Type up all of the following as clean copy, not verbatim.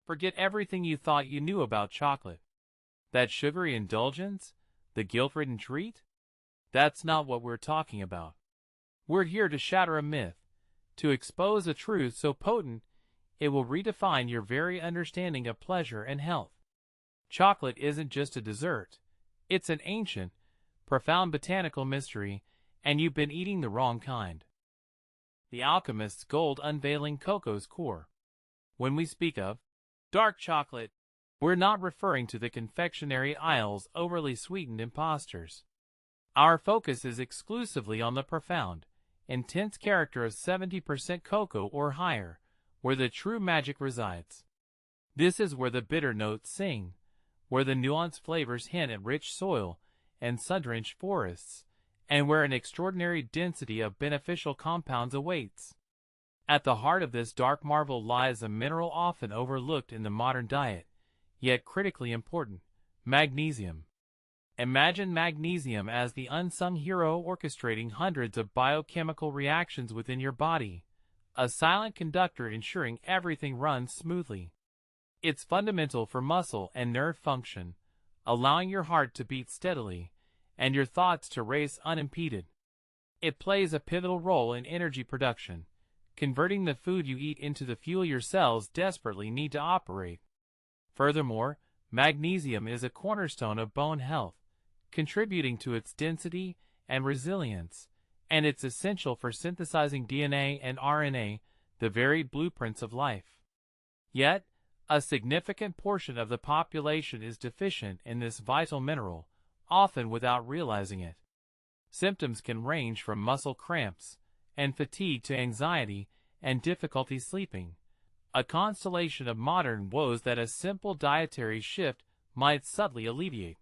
Forget everything you thought you knew about chocolate. That sugary indulgence? The guilt-ridden treat? That's not what we're talking about. We're here to shatter a myth, to expose a truth so potent it will redefine your very understanding of pleasure and health. Chocolate isn't just a dessert. It's an ancient, profound botanical mystery, and you've been eating the wrong kind. The alchemist's gold unveiling cocoa's core. When we speak of dark chocolate, we're not referring to the confectionery aisle's overly sweetened imposters. Our focus is exclusively on the profound, intense character of 70% cocoa or higher, where the true magic resides. This is where the bitter notes sing, where the nuanced flavors hint at rich soil and sun-drenched forests, and where an extraordinary density of beneficial compounds awaits. At the heart of this dark marvel lies a mineral often overlooked in the modern diet, yet critically important: magnesium. Imagine magnesium as the unsung hero orchestrating hundreds of biochemical reactions within your body, a silent conductor ensuring everything runs smoothly. It's fundamental for muscle and nerve function, allowing your heart to beat steadily and your thoughts to race unimpeded. It plays a pivotal role in energy production, converting the food you eat into the fuel your cells desperately need to operate. Furthermore, magnesium is a cornerstone of bone health, contributing to its density and resilience, and it's essential for synthesizing DNA and RNA, the varied blueprints of life. Yet, a significant portion of the population is deficient in this vital mineral, often without realizing it. Symptoms can range from muscle cramps and fatigue to anxiety and difficulty sleeping, a constellation of modern woes that a simple dietary shift might subtly alleviate.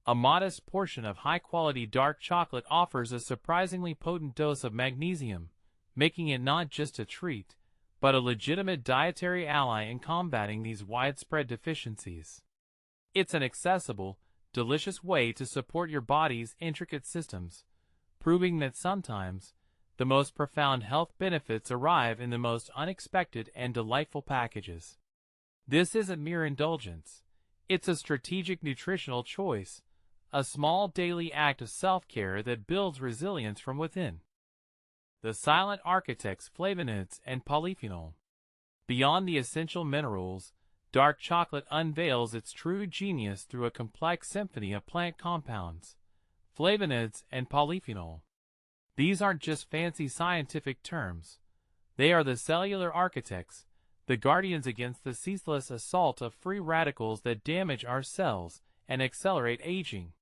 A modest portion of high-quality dark chocolate offers a surprisingly potent dose of magnesium, making it not just a treat, but a legitimate dietary ally in combating these widespread deficiencies. It's an accessible, delicious way to support your body's intricate systems, proving that sometimes the most profound health benefits arrive in the most unexpected and delightful packages. This isn't mere indulgence. It's a strategic nutritional choice, a small daily act of self-care that builds resilience from within. The silent architects: flavonoids and polyphenol. Beyond the essential minerals, dark chocolate unveils its true genius through a complex symphony of plant compounds, flavonoids and polyphenol. These aren't just fancy scientific terms. They are the cellular architects, the guardians against the ceaseless assault of free radicals that damage our cells and accelerate aging.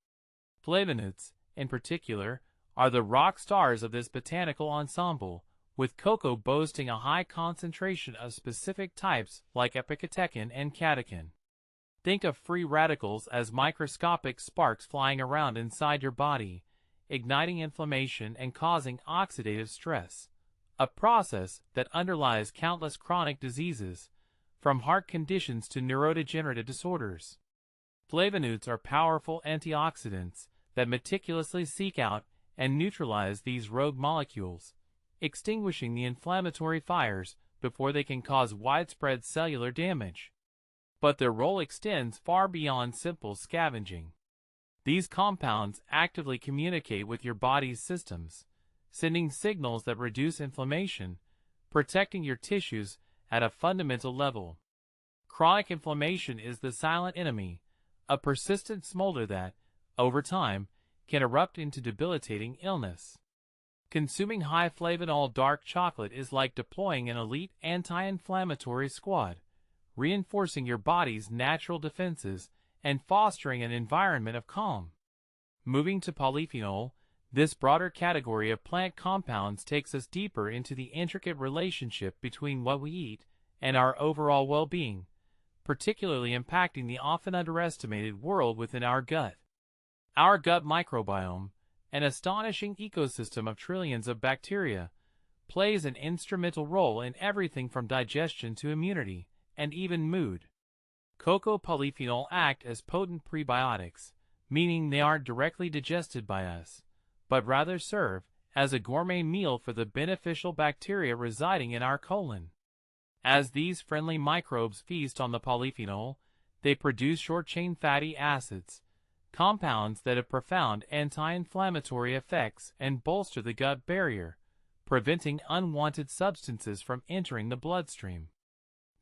Flavonoids, in particular, are the rock stars of this botanical ensemble, with cocoa boasting a high concentration of specific types like epicatechin and catechin. Think of free radicals as microscopic sparks flying around inside your body, igniting inflammation and causing oxidative stress, a process that underlies countless chronic diseases, from heart conditions to neurodegenerative disorders. Flavonoids are powerful antioxidants that meticulously seek out and neutralize these rogue molecules, extinguishing the inflammatory fires before they can cause widespread cellular damage. But their role extends far beyond simple scavenging. These compounds actively communicate with your body's systems, sending signals that reduce inflammation, protecting your tissues at a fundamental level. Chronic inflammation is the silent enemy, a persistent smolder that, over time, can erupt into debilitating illness. Consuming high flavanol dark chocolate is like deploying an elite anti-inflammatory squad, reinforcing your body's natural defenses and fostering an environment of calm. Moving to polyphenol, this broader category of plant compounds takes us deeper into the intricate relationship between what we eat and our overall well-being, particularly impacting the often underestimated world within our gut. Our gut microbiome, an astonishing ecosystem of trillions of bacteria, plays an instrumental role in everything from digestion to immunity, and even mood. Cocoa polyphenol act as potent prebiotics, meaning they aren't directly digested by us, but rather serve as a gourmet meal for the beneficial bacteria residing in our colon. As these friendly microbes feast on the polyphenol, they produce short-chain fatty acids, compounds that have profound anti-inflammatory effects and bolster the gut barrier, preventing unwanted substances from entering the bloodstream.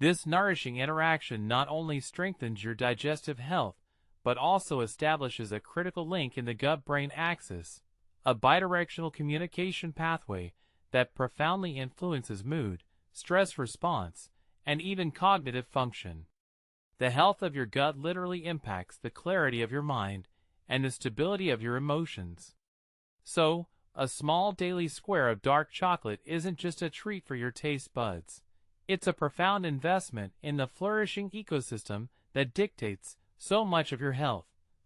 This nourishing interaction not only strengthens your digestive health, but also establishes a critical link in the gut-brain axis, a bidirectional communication pathway that profoundly influences mood, stress response, and even cognitive function. The health of your gut literally impacts the clarity of your mind and the stability of your emotions. So, a small daily square of dark chocolate isn't just a treat for your taste buds. It's a profound investment in the flourishing ecosystem that dictates so much of your health,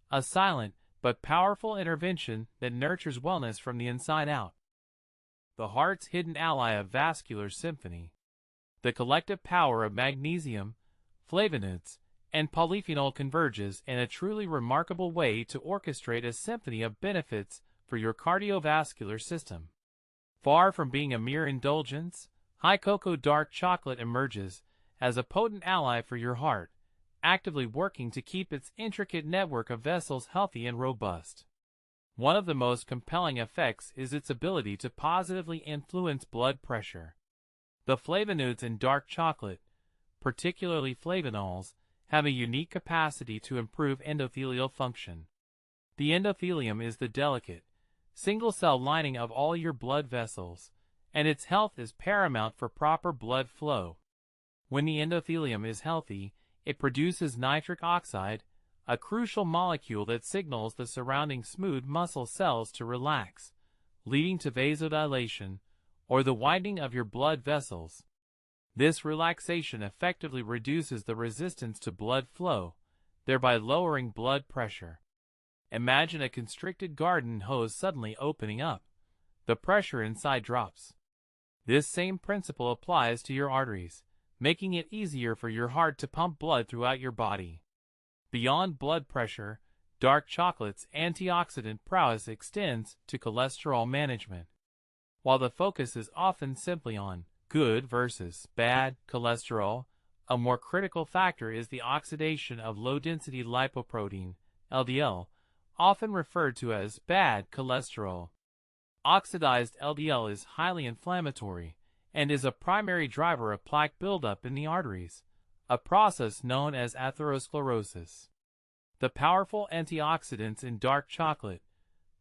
a silent but powerful intervention that nurtures wellness from the inside out. The heart's hidden ally of vascular symphony. The collective power of magnesium, flavonoids, and polyphenol converges in a truly remarkable way to orchestrate a symphony of benefits for your cardiovascular system. Far from being a mere indulgence, high cocoa dark chocolate emerges as a potent ally for your heart, actively working to keep its intricate network of vessels healthy and robust. One of the most compelling effects is its ability to positively influence blood pressure. The flavonoids in dark chocolate, particularly flavonols, have a unique capacity to improve endothelial function. The endothelium is the delicate, single-cell lining of all your blood vessels, and its health is paramount for proper blood flow. When the endothelium is healthy, it produces nitric oxide, a crucial molecule that signals the surrounding smooth muscle cells to relax, leading to vasodilation, or the widening of your blood vessels. This relaxation effectively reduces the resistance to blood flow, thereby lowering blood pressure. Imagine a constricted garden hose suddenly opening up. The pressure inside drops. This same principle applies to your arteries, making it easier for your heart to pump blood throughout your body. Beyond blood pressure, dark chocolate's antioxidant prowess extends to cholesterol management. While the focus is often simply on good versus bad cholesterol, a more critical factor is the oxidation of low-density lipoprotein, LDL, often referred to as bad cholesterol. Oxidized LDL is highly inflammatory and is a primary driver of plaque buildup in the arteries, a process known as atherosclerosis. The powerful antioxidants in dark chocolate,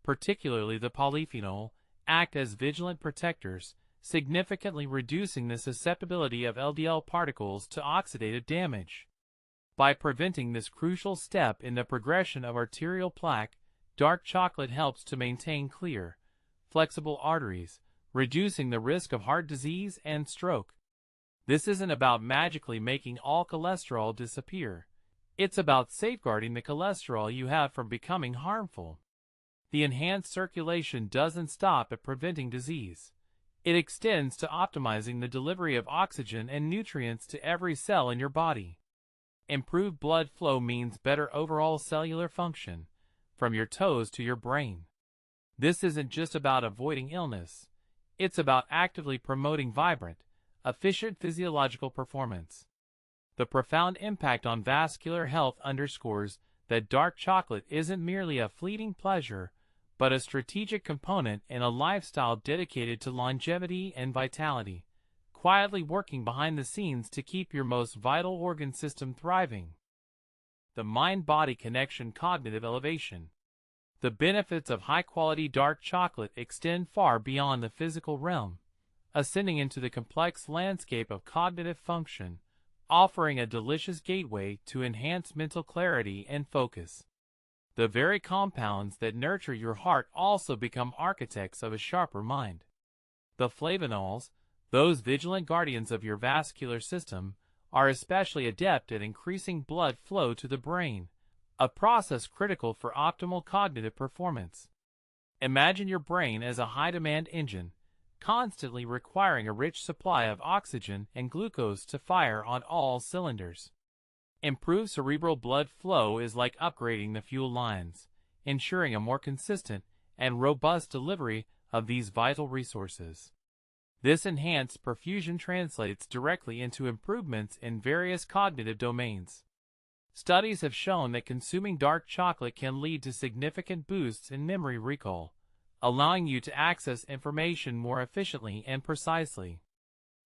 particularly the polyphenol, act as vigilant protectors, significantly reducing the susceptibility of LDL particles to oxidative damage. By preventing this crucial step in the progression of arterial plaque, dark chocolate helps to maintain clear, flexible arteries, reducing the risk of heart disease and stroke. This isn't about magically making all cholesterol disappear. It's about safeguarding the cholesterol you have from becoming harmful. The enhanced circulation doesn't stop at preventing disease. It extends to optimizing the delivery of oxygen and nutrients to every cell in your body. Improved blood flow means better overall cellular function, from your toes to your brain. This isn't just about avoiding illness. It's about actively promoting vibrant, efficient physiological performance. The profound impact on vascular health underscores that dark chocolate isn't merely a fleeting pleasure, but a strategic component in a lifestyle dedicated to longevity and vitality, quietly working behind the scenes to keep your most vital organ system thriving. The mind-body connection, cognitive elevation. The benefits of high-quality dark chocolate extend far beyond the physical realm, ascending into the complex landscape of cognitive function, offering a delicious gateway to enhance mental clarity and focus. The very compounds that nurture your heart also become architects of a sharper mind. The flavonols, those vigilant guardians of your vascular system, are especially adept at increasing blood flow to the brain, a process critical for optimal cognitive performance. Imagine your brain as a high-demand engine, constantly requiring a rich supply of oxygen and glucose to fire on all cylinders. Improved cerebral blood flow is like upgrading the fuel lines, ensuring a more consistent and robust delivery of these vital resources. This enhanced perfusion translates directly into improvements in various cognitive domains. Studies have shown that consuming dark chocolate can lead to significant boosts in memory recall, allowing you to access information more efficiently and precisely.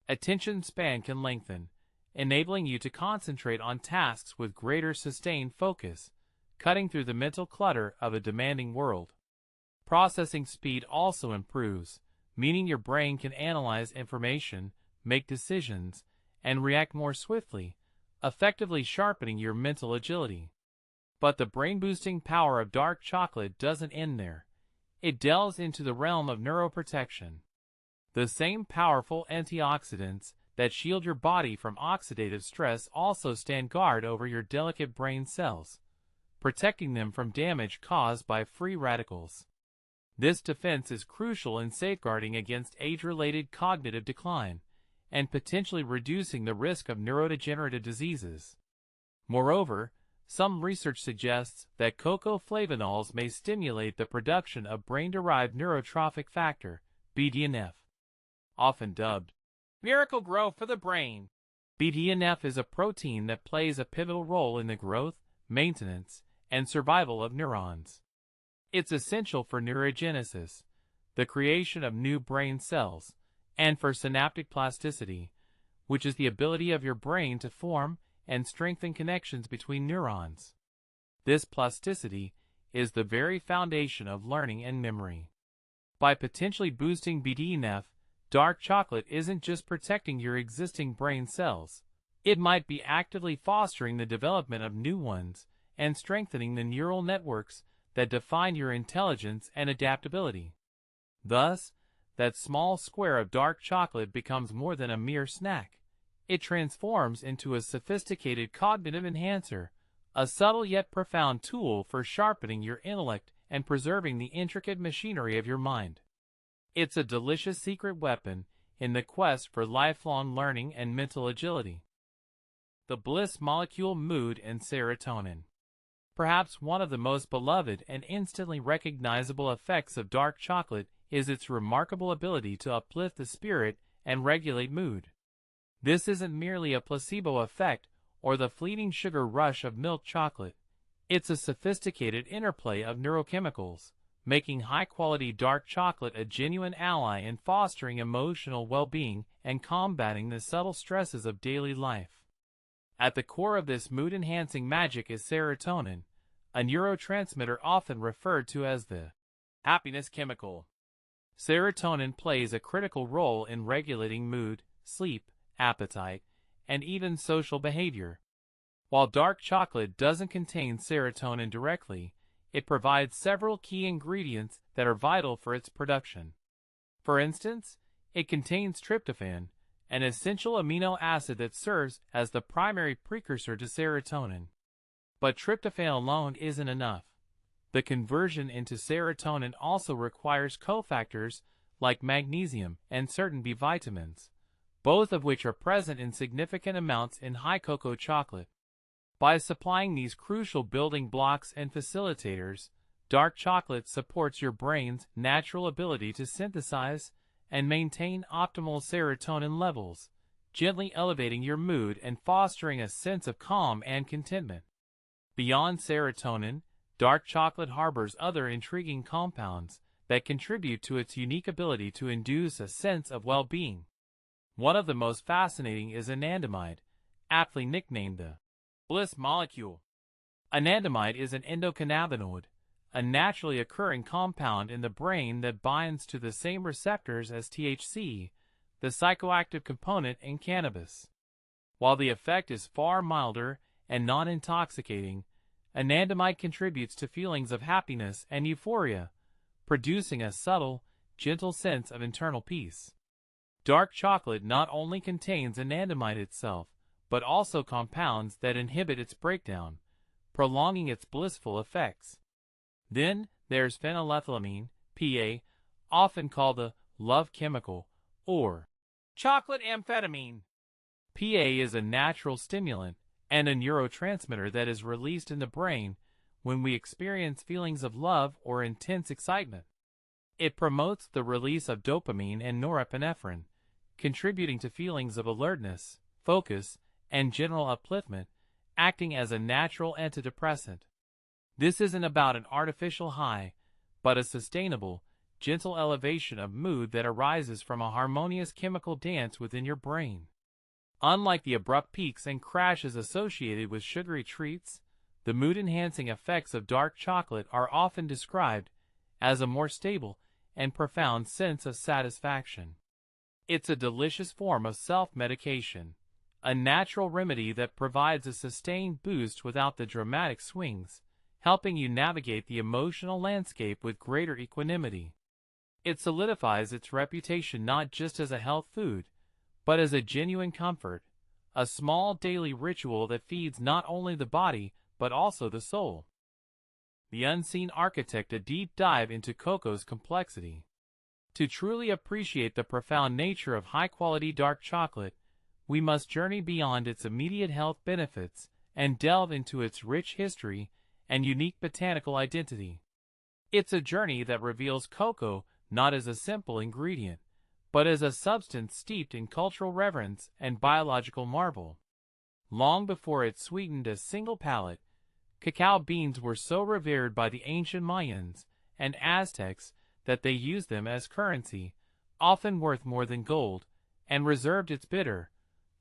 Attention span can lengthen, enabling you to concentrate on tasks with greater sustained focus, cutting through the mental clutter of a demanding world. Processing speed also improves, meaning your brain can analyze information, make decisions, and react more swiftly, effectively sharpening your mental agility. But the brain-boosting power of dark chocolate doesn't end there. It delves into the realm of neuroprotection. The same powerful antioxidants that shield your body from oxidative stress also stand guard over your delicate brain cells, protecting them from damage caused by free radicals. This defense is crucial in safeguarding against age-related cognitive decline and potentially reducing the risk of neurodegenerative diseases. Moreover, some research suggests that cocoa flavonols may stimulate the production of brain-derived neurotrophic factor, BDNF. Often dubbed miracle grow for the brain. BDNF is a protein that plays a pivotal role in the growth, maintenance, and survival of neurons. It's essential for neurogenesis, the creation of new brain cells, and for synaptic plasticity, which is the ability of your brain to form and strengthen connections between neurons. This plasticity is the very foundation of learning and memory. By potentially boosting BDNF, dark chocolate isn't just protecting your existing brain cells, it might be actively fostering the development of new ones and strengthening the neural networks that define your intelligence and adaptability. Thus, that small square of dark chocolate becomes more than a mere snack. It transforms into a sophisticated cognitive enhancer, a subtle yet profound tool for sharpening your intellect and preserving the intricate machinery of your mind. It's a delicious secret weapon in the quest for lifelong learning and mental agility. The bliss molecule, mood, and serotonin. Perhaps one of the most beloved and instantly recognizable effects of dark chocolate is its remarkable ability to uplift the spirit and regulate mood. This isn't merely a placebo effect or the fleeting sugar rush of milk chocolate. It's a sophisticated interplay of neurochemicals, making high-quality dark chocolate a genuine ally in fostering emotional well-being and combating the subtle stresses of daily life. At the core of this mood-enhancing magic is serotonin, a neurotransmitter often referred to as the happiness chemical. Serotonin plays a critical role in regulating mood, sleep, appetite, and even social behavior. While dark chocolate doesn't contain serotonin directly, it provides several key ingredients that are vital for its production. For instance, it contains tryptophan, an essential amino acid that serves as the primary precursor to serotonin. But tryptophan alone isn't enough. The conversion into serotonin also requires cofactors like magnesium and certain B vitamins, both of which are present in significant amounts in high cocoa chocolate. By supplying these crucial building blocks and facilitators, dark chocolate supports your brain's natural ability to synthesize and maintain optimal serotonin levels, gently elevating your mood and fostering a sense of calm and contentment. Beyond serotonin, dark chocolate harbors other intriguing compounds that contribute to its unique ability to induce a sense of well-being. One of the most fascinating is anandamide, aptly nicknamed the bliss molecule. Anandamide is an endocannabinoid, a naturally occurring compound in the brain that binds to the same receptors as THC, the psychoactive component in cannabis. While the effect is far milder and non-intoxicating, anandamide contributes to feelings of happiness and euphoria, producing a subtle, gentle sense of internal peace. Dark chocolate not only contains anandamide itself, but also compounds that inhibit its breakdown, prolonging its blissful effects. Then there's phenylethylamine, PA, often called the love chemical, or chocolate amphetamine. PA is a natural stimulant and a neurotransmitter that is released in the brain when we experience feelings of love or intense excitement. It promotes the release of dopamine and norepinephrine, contributing to feelings of alertness, focus, and general upliftment, acting as a natural antidepressant. This isn't about an artificial high, but a sustainable, gentle elevation of mood that arises from a harmonious chemical dance within your brain. Unlike the abrupt peaks and crashes associated with sugary treats, the mood-enhancing effects of dark chocolate are often described as a more stable and profound sense of satisfaction. It's a delicious form of self-medication, a natural remedy that provides a sustained boost without the dramatic swings, helping you navigate the emotional landscape with greater equanimity. It solidifies its reputation not just as a health food, but as a genuine comfort, a small daily ritual that feeds not only the body, but also the soul. The Unseen Architect: a deep dive into cocoa's complexity. To truly appreciate the profound nature of high-quality dark chocolate, we must journey beyond its immediate health benefits and delve into its rich history and unique botanical identity. It's a journey that reveals cocoa not as a simple ingredient, but as a substance steeped in cultural reverence and biological marvel. Long before it sweetened a single palate, cacao beans were so revered by the ancient Mayans and Aztecs that they used them as currency, often worth more than gold, and reserved its bitter,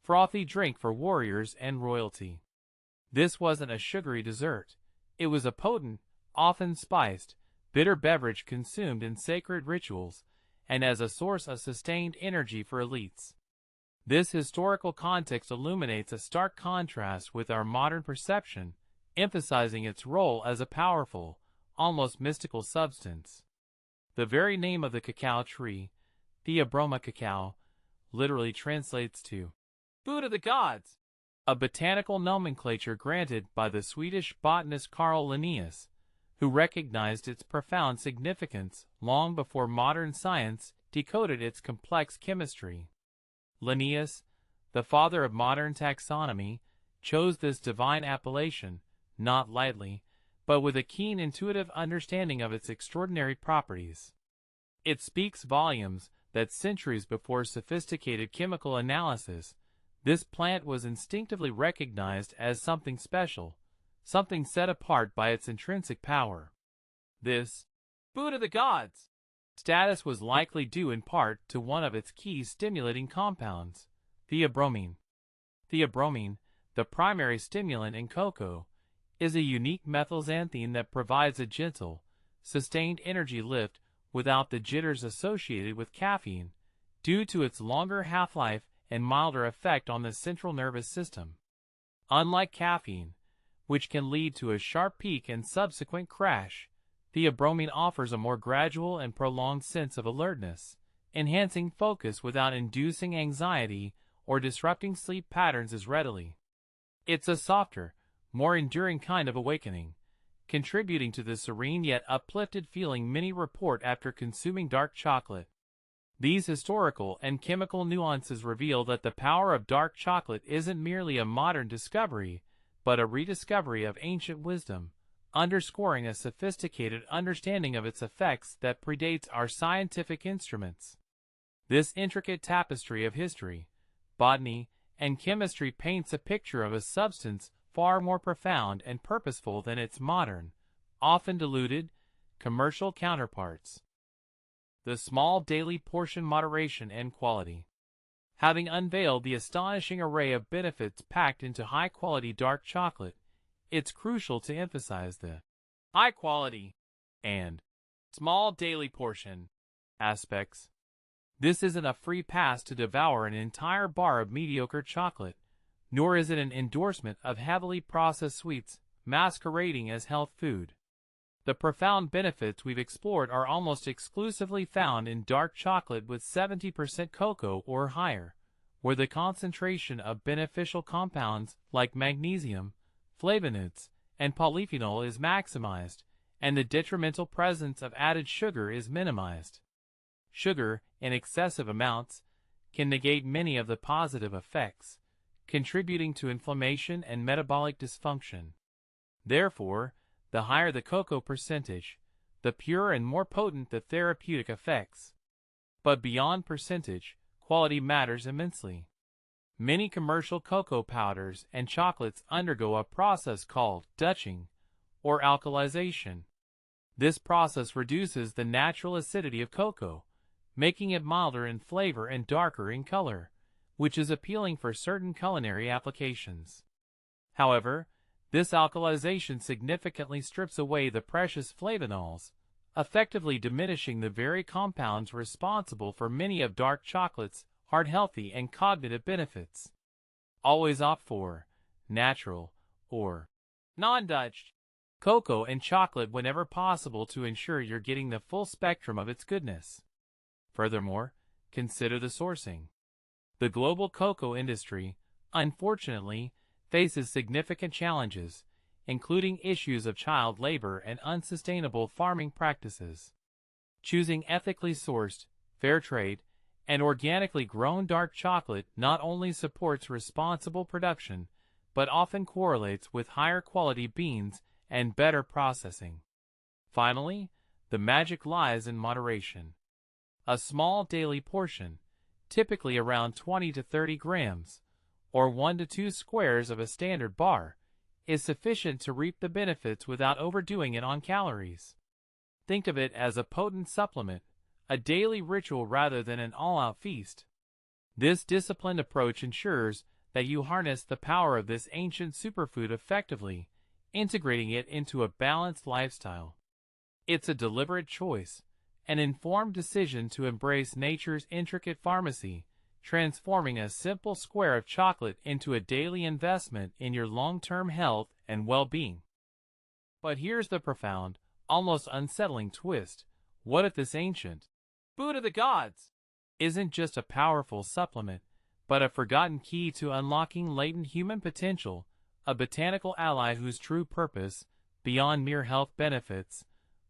frothy drink for warriors and royalty. This wasn't a sugary dessert. It was a potent, often spiced, bitter beverage consumed in sacred rituals and as a source of sustained energy for elites. This historical context illuminates a stark contrast with our modern perception, emphasizing its role as a powerful, almost mystical substance. The very name of the cacao tree, Theobroma cacao, literally translates to food of the gods, a botanical nomenclature granted by the Swedish botanist Carl Linnaeus, who recognized its profound significance long before modern science decoded its complex chemistry. Linnaeus, the father of modern taxonomy, chose this divine appellation, not lightly, but with a keen intuitive understanding of its extraordinary properties. It speaks volumes that centuries before sophisticated chemical analysis, this plant was instinctively recognized as something special, something set apart by its intrinsic power. This food of the gods status was likely due in part to one of its key stimulating compounds, theobromine. Theobromine, the primary stimulant in cocoa, is a unique methylxanthine that provides a gentle, sustained energy lift without the jitters associated with caffeine, due to its longer half-life and milder effect on the central nervous system. Unlike caffeine, which can lead to a sharp peak and subsequent crash, theobromine offers a more gradual and prolonged sense of alertness, enhancing focus without inducing anxiety or disrupting sleep patterns as readily. It's a softer, more enduring kind of awakening, contributing to the serene yet uplifted feeling many report after consuming dark chocolate. These historical and chemical nuances reveal that the power of dark chocolate isn't merely a modern discovery, but a rediscovery of ancient wisdom, underscoring a sophisticated understanding of its effects that predates our scientific instruments. This intricate tapestry of history, botany, and chemistry paints a picture of a substance far more profound and purposeful than its modern, often diluted, commercial counterparts. The small daily portion moderation and quality. Having unveiled the astonishing array of benefits packed into high-quality dark chocolate, it's crucial to emphasize the high quality and small daily portion aspects. This isn't a free pass to devour an entire bar of mediocre chocolate, nor is it an endorsement of heavily processed sweets masquerading as health food. The profound benefits we've explored are almost exclusively found in dark chocolate with 70% cocoa or higher, where the concentration of beneficial compounds like magnesium, flavonoids, and polyphenol is maximized, and the detrimental presence of added sugar is minimized. Sugar, in excessive amounts, can negate many of the positive effects, contributing to inflammation and metabolic dysfunction. Therefore, the higher the cocoa percentage, the purer and more potent the therapeutic effects. But beyond percentage, quality matters immensely. Many commercial cocoa powders and chocolates undergo a process called Dutching or alkalization. This process reduces the natural acidity of cocoa, making it milder in flavor and darker in color, which is appealing for certain culinary applications. However, this alkalization significantly strips away the precious flavonols, effectively diminishing the very compounds responsible for many of dark chocolate's heart-healthy and cognitive benefits. Always opt for natural or non-Dutched cocoa and chocolate whenever possible to ensure you're getting the full spectrum of its goodness. Furthermore, consider the sourcing. The global cocoa industry, unfortunately, faces significant challenges, including issues of child labor and unsustainable farming practices. Choosing ethically sourced, fair trade, and organically grown dark chocolate not only supports responsible production, but often correlates with higher quality beans and better processing. Finally, the magic lies in moderation. A small daily portion, typically around 20 to 30 grams, or 1 to 2 squares of a standard bar, is sufficient to reap the benefits without overdoing it on calories. Think of it as a potent supplement, a daily ritual rather than an all-out feast. This disciplined approach ensures that you harness the power of this ancient superfood effectively, integrating it into a balanced lifestyle. It's a deliberate choice, an informed decision to embrace nature's intricate pharmacy, transforming a simple square of chocolate into a daily investment in your long-term health and well-being. But here's the profound, almost unsettling twist. What if this ancient food of the gods isn't just a powerful supplement, but a forgotten key to unlocking latent human potential, a botanical ally whose true purpose, beyond mere health benefits,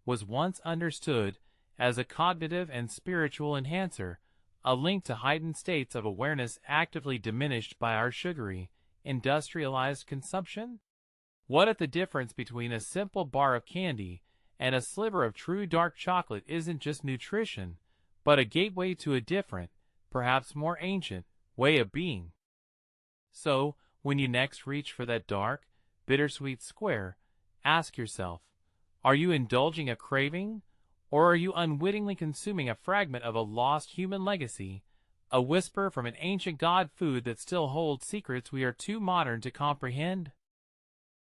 was once understood as a cognitive and spiritual enhancer, a link to heightened states of awareness actively diminished by our sugary, industrialized consumption? What if the difference between a simple bar of candy and a sliver of true dark chocolate isn't just nutrition, but a gateway to a different, perhaps more ancient, way of being? So, when you next reach for that dark, bittersweet square, ask yourself, are you indulging a craving, or are you unwittingly consuming a fragment of a lost human legacy, a whisper from an ancient god food that still holds secrets we are too modern to comprehend?